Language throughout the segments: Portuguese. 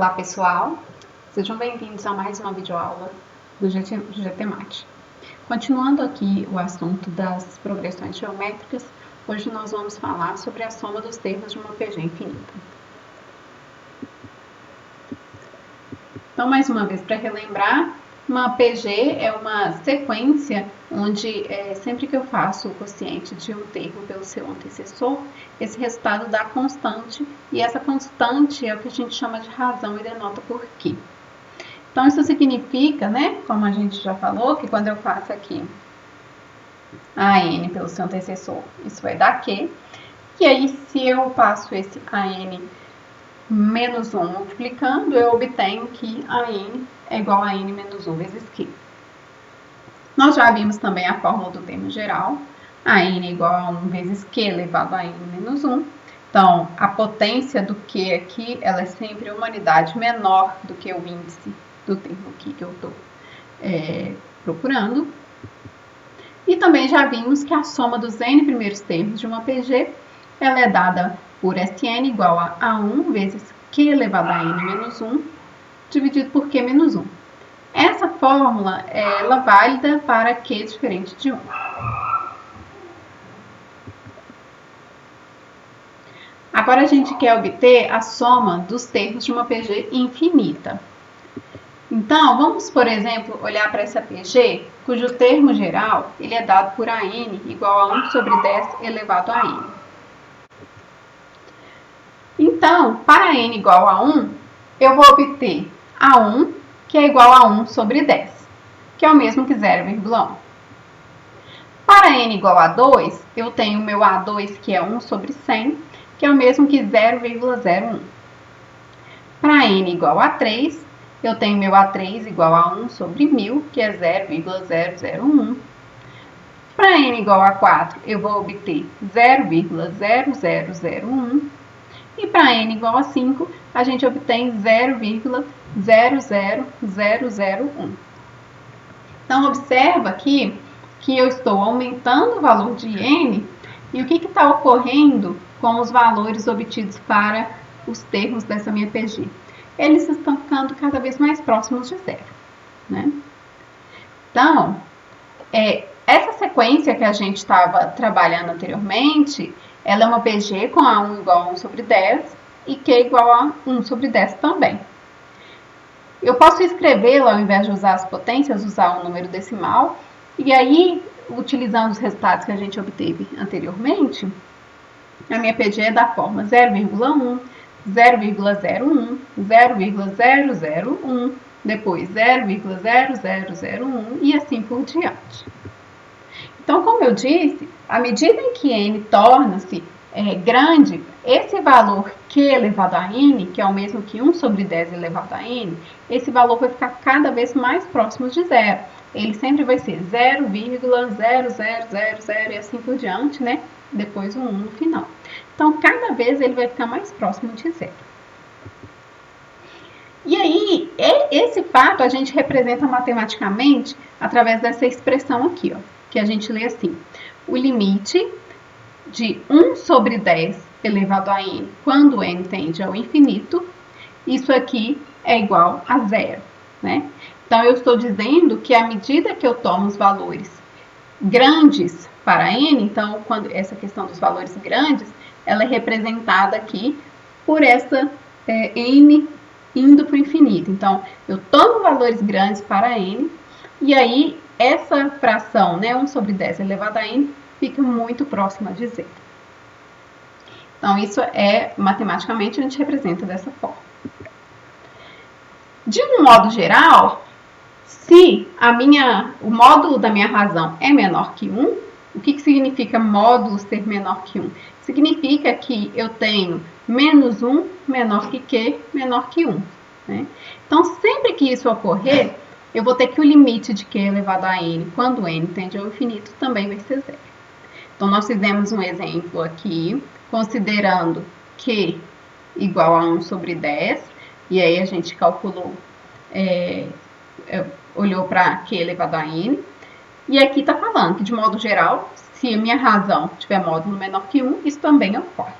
Olá pessoal, sejam bem-vindos a mais uma videoaula do GTMate. Continuando aqui o assunto das progressões geométricas, hoje nós vamos falar sobre a soma dos termos de uma PG infinita. Então, mais uma vez, para relembrar, uma PG é uma sequência onde sempre que eu faço o quociente de um termo pelo seu antecessor, esse resultado dá constante, e essa constante é o que a gente chama de razão e denota por quê. Então, isso significa, né, como a gente já falou, que quando eu faço aqui AN pelo seu antecessor, isso vai dar Q, e aí se eu passo esse AN menos 1 multiplicando, eu obtenho que AN é igual a N menos 1 vezes Q. Nós já vimos também a fórmula do termo geral. A N é igual a 1 vezes Q elevado a N menos 1. Então, a potência do Q aqui, ela é sempre uma unidade menor do que o índice do termo aqui que eu estou procurando. E também já vimos que a soma dos N primeiros termos de uma PG, ela é dada por Sn igual a 1 vezes Q elevado a N menos 1, dividido por Q menos 1. Essa fórmula ela é válida para Q diferente de 1. Agora a gente quer obter a soma dos termos de uma PG infinita. Então, vamos, por exemplo, olhar para essa PG, cujo termo geral ele é dado por AN igual a 1 sobre 10 elevado a N. Então, para N igual a 1, eu vou obter A1, que é igual a 1 sobre 10, que é o mesmo que 0,1. Para N igual a 2, eu tenho o meu A2, que é 1 sobre 100, que é o mesmo que 0,01. Para N igual a 3, eu tenho meu A3 igual a 1 sobre 1000, que é 0,001. Para N igual a 4, eu vou obter 0,0001. E para N igual a 5, a gente obtém 0,00001. Então, observa aqui que eu estou aumentando o valor de N, e o que está ocorrendo com os valores obtidos para os termos dessa minha PG? Eles estão ficando cada vez mais próximos de zero, né? Então, essa sequência que a gente estava trabalhando anteriormente, ela é uma PG com A1 igual a 1 sobre 10 e Q igual a 1 sobre 10 também. Eu posso escrevê-la, ao invés de usar as potências, usar um número decimal. E aí, utilizando os resultados que a gente obteve anteriormente, a minha PG é da forma 0,1, 0,01, 0,001, depois 0,0001 e assim por diante. Então, como eu disse, à medida em que N torna-se grande, esse valor Q elevado a N, que é o mesmo que 1 sobre 10 elevado a N, esse valor vai ficar cada vez mais próximo de zero. Ele sempre vai ser 0,0000 e assim por diante, né? Depois o 1 no final. Então, cada vez ele vai ficar mais próximo de zero. E aí, esse fato a gente representa matematicamente através dessa expressão aqui, ó, que a gente lê assim: o limite de 1 sobre 10 elevado a n, quando n tende ao infinito, isso aqui é igual a zero, né? Então, eu estou dizendo que à medida que eu tomo os valores grandes para n, então, quando essa questão dos valores grandes, ela é representada aqui por essa n indo para o infinito. Então, eu tomo valores grandes para n, e aí essa fração, né, 1 sobre 10 elevado a n, fica muito próxima de zero. Então, isso matematicamente, a gente representa dessa forma. De um modo geral, se o módulo da minha razão é menor que 1, o que significa módulo ser menor que 1? Significa que eu tenho menos 1 menor que Q menor que 1. Né? Então, sempre que isso ocorrer, eu vou ter que o limite de Q elevado a n, quando n tende ao infinito, também vai ser zero. Então, nós fizemos um exemplo aqui, considerando Q igual a 1 sobre 10, e aí a gente calculou, olhou para Q elevado a n, e aqui está falando que, de modo geral, se a minha razão tiver módulo menor que 1, isso também ocorre.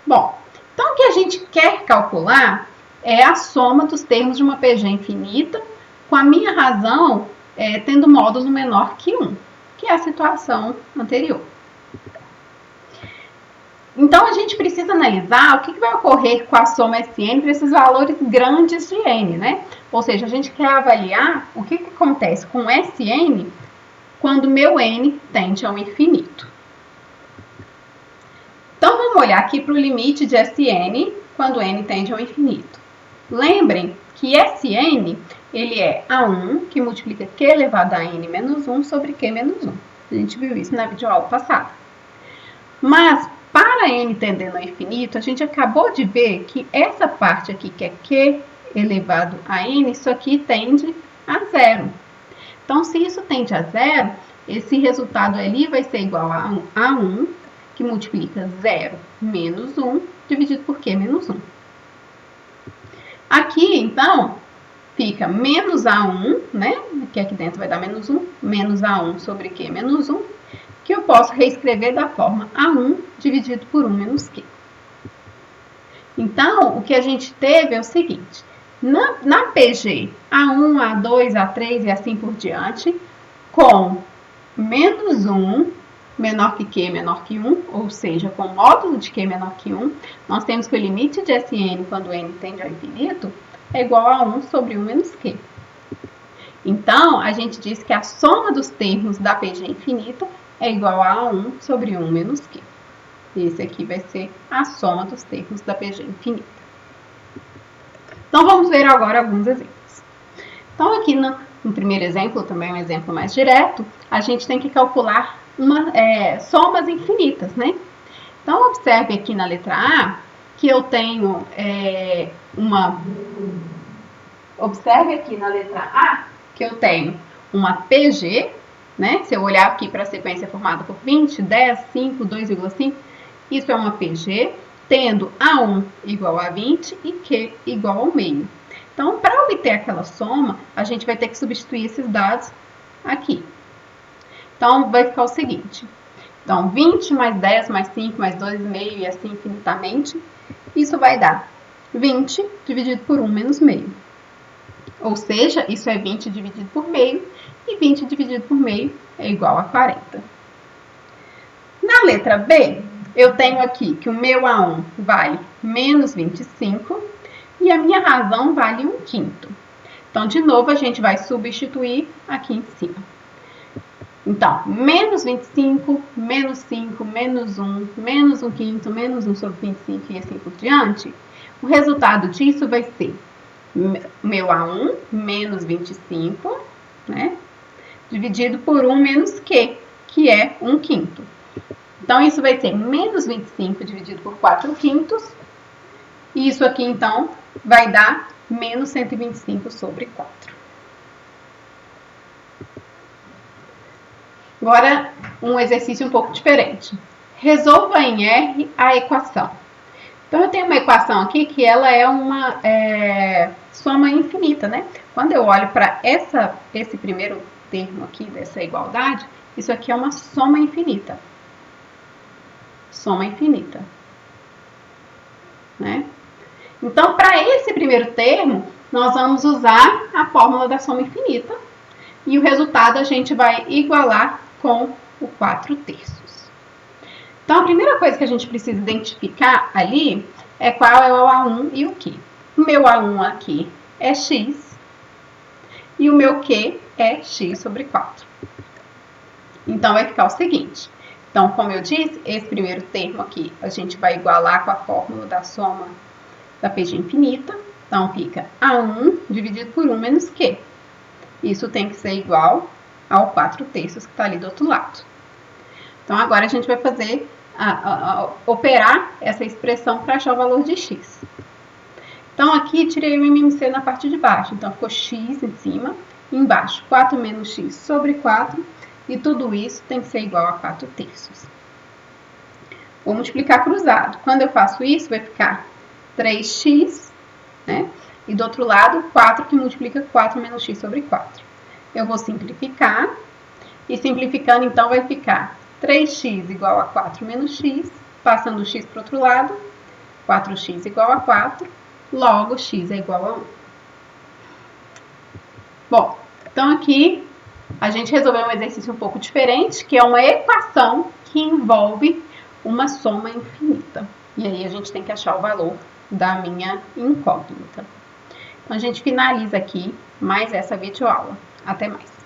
Bom, então o que a gente quer calcular é a soma dos termos de uma PG infinita, com a minha razão tendo módulo menor que 1, que é a situação anterior. Então, a gente precisa analisar o que vai ocorrer com a soma Sn para esses valores grandes de n, né? Ou seja, a gente quer avaliar o que acontece com Sn quando meu n tende ao infinito. Então, vamos olhar aqui para o limite de Sn quando n tende ao infinito. Lembrem que Sn ele é A1, que multiplica Q elevado a n menos 1 sobre Q menos 1. A gente viu isso na videoaula passada. Mas, para n tendendo ao infinito, a gente acabou de ver que essa parte aqui, que é Q elevado a n, isso aqui tende a zero. Então, se isso tende a zero, esse resultado ali vai ser igual a 1, que multiplica 0 menos 1, dividido por Q menos 1. Aqui, então, fica menos A1, né? Que aqui dentro vai dar menos 1, menos A1 sobre Q menos 1, que eu posso reescrever da forma A1 dividido por 1 menos Q. Então, o que a gente teve é o seguinte, na PG A1, A2, A3 e assim por diante, com menos 1 menor que Q menor que 1, ou seja, com módulo de Q menor que 1, nós temos que o limite de Sn quando n tende ao infinito é igual a 1 sobre 1 menos Q. Então, a gente diz que a soma dos termos da PG infinita é igual a 1 sobre 1 menos Q. Esse aqui vai ser a soma dos termos da PG infinita. Então, vamos ver agora alguns exemplos. Então, aqui no primeiro exemplo, também um exemplo mais direto, a gente tem que calcular somas infinitas, né? Então, observe aqui na letra A que eu tenho Observe aqui na letra A que eu tenho uma PG, né? Se eu olhar aqui para a sequência formada por 20, 10, 5, 2,5, isso é uma PG, tendo A1 igual a 20 e Q igual ao meio. Então, para obter aquela soma, a gente vai ter que substituir esses dados aqui. Então, vai ficar o seguinte. Então, 20 mais 10 mais 5 mais 2,5 e assim infinitamente. Isso vai dar 20 dividido por 1 menos meio. Ou seja, isso é 20 dividido por meio, e 20 dividido por meio é igual a 40. Na letra B, eu tenho aqui que o meu A1 vale menos 25 e a minha razão vale 1/5. Então, de novo, a gente vai substituir aqui em cima. Então, menos 25, menos 5, menos 1, menos 1/5, menos 1 sobre 25 e assim por diante. O resultado disso vai ser meu A1 menos 25, né? Dividido por 1 menos Q, que é 1/5. Então, isso vai ser menos 25 dividido por 4/5. E isso aqui, então, vai dar menos 125 sobre 4. Agora, um exercício um pouco diferente. Resolva em R a equação. Então, eu tenho uma equação aqui que ela é uma soma infinita, né? Quando eu olho para esse primeiro termo aqui dessa igualdade, isso aqui é uma soma infinita. Soma infinita. Né? Então, para esse primeiro termo, nós vamos usar a fórmula da soma infinita. E o resultado a gente vai igualar com o 4/3. Então, a primeira coisa que a gente precisa identificar ali é qual é o A1 e o Q. O meu A1 aqui é x e o meu Q é x sobre 4. Então, vai ficar o seguinte. Então, como eu disse, esse primeiro termo aqui a gente vai igualar com a fórmula da soma da PG infinita. Então, fica A1 dividido por 1 menos Q. Isso tem que ser igual ao 4/3 que está ali do outro lado. Então, agora a gente vai fazer operar essa expressão para achar o valor de x. Então, aqui tirei o MMC na parte de baixo. Então, ficou x em cima, embaixo 4 menos x sobre 4, e tudo isso tem que ser igual a 4/3. Vou multiplicar cruzado. Quando eu faço isso, vai ficar 3x, né? E do outro lado, 4 que multiplica 4 menos x sobre 4. Eu vou simplificar, e simplificando, então, vai ficar 3x igual a 4 menos x, passando o x para o outro lado, 4x igual a 4, logo x é igual a 1. Bom, então aqui a gente resolveu um exercício um pouco diferente, que é uma equação que envolve uma soma infinita. E aí a gente tem que achar o valor da minha incógnita. Então a gente finaliza aqui mais essa videoaula. Até mais!